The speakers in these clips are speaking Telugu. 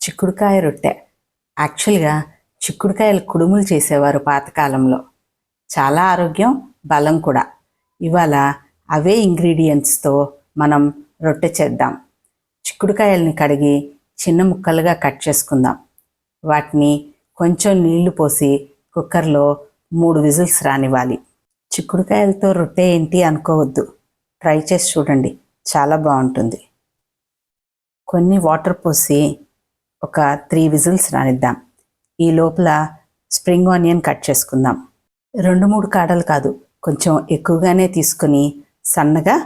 చిక్కుడుకాయ రొట్టె. యాక్చువల్గా చిక్కుడుకాయలు కుడుములు చేసేవారు పాతకాలంలో. చాలా ఆరోగ్యం, బలం కూడా. ఇవాళ అవే ఇంగ్రీడియంట్స్తో మనం రొట్టె చేద్దాం. చిక్కుడుకాయల్ని కడిగి చిన్న ముక్కలుగా కట్ చేసుకుందాం. వాటిని కొంచెం నీళ్లు పోసి కుక్కర్లో 3 విజిల్స్ రానివ్వాలి. చిక్కుడుకాయలతో రొట్టె ఏంటి అనుకోవద్దు, ట్రై చేసి చూడండి, చాలా బాగుంటుంది. కొన్ని వాటర్ పోసి ఒక 3 విజిల్స్ రానిద్దాం. ఈ లోపల స్ప్రింగ్ ఆనియన్ కట్ చేసుకుందాం. 2-3 కాడలు కాదు, కొంచెం ఎక్కువగానే తీసుకుని సన్నగా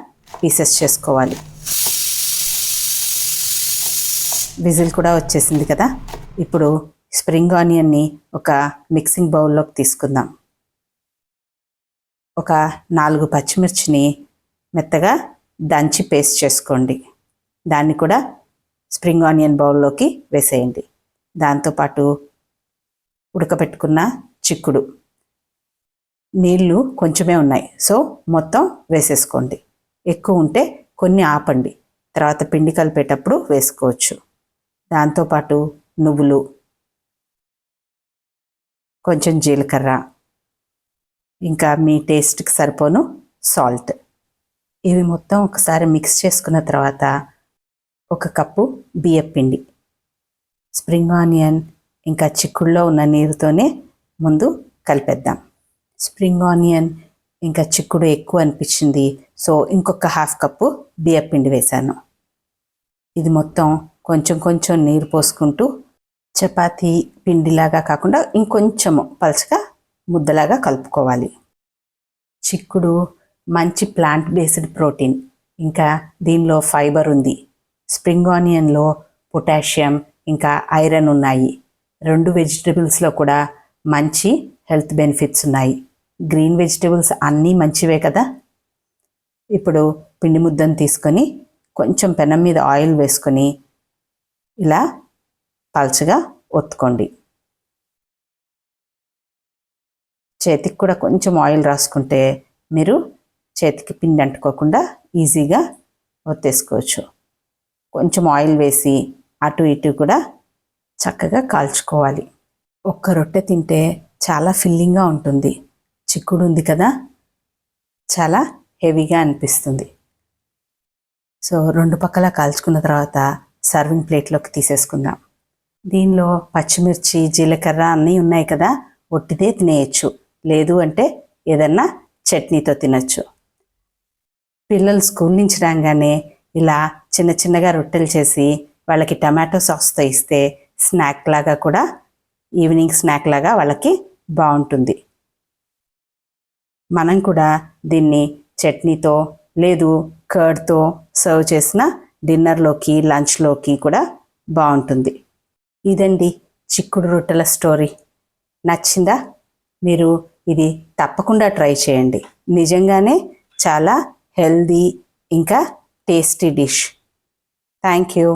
పీసెస్ చేసుకోవాలి. విజిల్ కూడా వచ్చేసింది కదా. ఇప్పుడు స్ప్రింగ్ ఆనియన్ని ఒక మిక్సింగ్ బౌల్లోకి తీసుకుందాం. ఒక 4 పచ్చిమిర్చిని మెత్తగా దంచి పేస్ట్ చేసుకోండి. దాన్ని కూడా స్ప్రింగ్ ఆనియన్ బౌల్లోకి వేసేయండి. దాంతోపాటు ఉడకబెట్టుకున్న చిక్కుడు. నీళ్ళు కొంచెమే ఉన్నాయి, సో మొత్తం వేసేసుకోండి. ఎక్కువ ఉంటే కొన్ని ఆపండి, తర్వాత పిండి కలిపేటప్పుడు వేసుకోవచ్చు. దాంతోపాటు నువ్వులు, కొంచెం జీలకర్ర, ఇంకా మీ టేస్ట్కి సరిపోను సాల్ట్. ఇవి మొత్తం ఒకసారి మిక్స్ చేసుకున్న తర్వాత 1 కప్పు బియ్యం పిండి. స్ప్రింగ్ ఆనియన్ ఇంకా చిక్కుడులో ఉన్న నీరుతోనే ముందు కలిపేద్దాం. స్ప్రింగ్ ఆనియన్ ఇంకా చిక్కుడు ఎక్కువ అనిపించింది, సో ఇంకొక 1/2 కప్పు బియ్యం పిండి వేశాను. ఇది మొత్తం కొంచెం కొంచెం నీరు పోసుకుంటూ చపాతీ పిండిలాగా కాకుండా ఇంకొంచెము పలచగా ముద్దలాగా కలుపుకోవాలి. చిక్కుడు మంచి ప్లాంట్ బేస్డ్ ప్రోటీన్, ఇంకా దీనిలో ఫైబర్ ఉంది. స్ప్రింగ్ ఆనియన్లో పొటాషియం ఇంకా ఐరన్ ఉన్నాయి. 2 వెజిటబుల్స్లో కూడా మంచి హెల్త్ బెనిఫిట్స్ ఉన్నాయి. గ్రీన్ వెజిటబుల్స్ అన్నీ మంచివే కదా. ఇప్పుడు పిండి ముద్దను తీసుకొని కొంచెం పెనం మీద ఆయిల్ వేసుకొని ఇలా పల్చగా ఒత్తుకోండి. చేతికి కూడా కొంచెం ఆయిల్ రాసుకుంటే మీరు చేతికి పిండి అంటుకోకుండా ఈజీగా ఒత్తేసుకోవచ్చు. కొంచెం ఆయిల్ వేసి అటు ఇటు కూడా చక్కగా కాల్చుకోవాలి. ఒక్క రొట్టె తింటే చాలా ఫిల్లింగ్గా ఉంటుంది. చిక్కుడు ఉంది కదా, చాలా హెవీగా అనిపిస్తుంది. సో 2 పక్కల కాల్చుకున్న తర్వాత సర్వింగ్ ప్లేట్లోకి తీసేసుకుందాం. దీనిలో పచ్చిమిర్చి, జీలకర్ర అన్నీ ఉన్నాయి కదా, ఒట్టిదే తినేయచ్చు. లేదు అంటే ఏదన్నా చట్నీతో తినచ్చు. పిల్లలు స్కూల్ నుంచి రాగానే ఇలా చిన్న చిన్నగా రొట్టెలు చేసి వాళ్ళకి టమాటో సాస్తో ఇస్తే స్నాక్ లాగా కూడా, ఈవినింగ్ స్నాక్ లాగా వాళ్ళకి బాగుంటుంది. మనం కూడా దీన్ని చట్నీతో లేదు కర్డ్తో సర్వ్ చేసిన డిన్నర్లోకి, లంచ్లోకి కూడా బాగుంటుంది. ఇదండి చిక్కుడు రొట్టెల స్టోరీ. నచ్చిందా? మీరు ఇది తప్పకుండా ట్రై చేయండి. నిజంగానే చాలా హెల్దీ ఇంకా టేస్టీ డిష్. Thank you.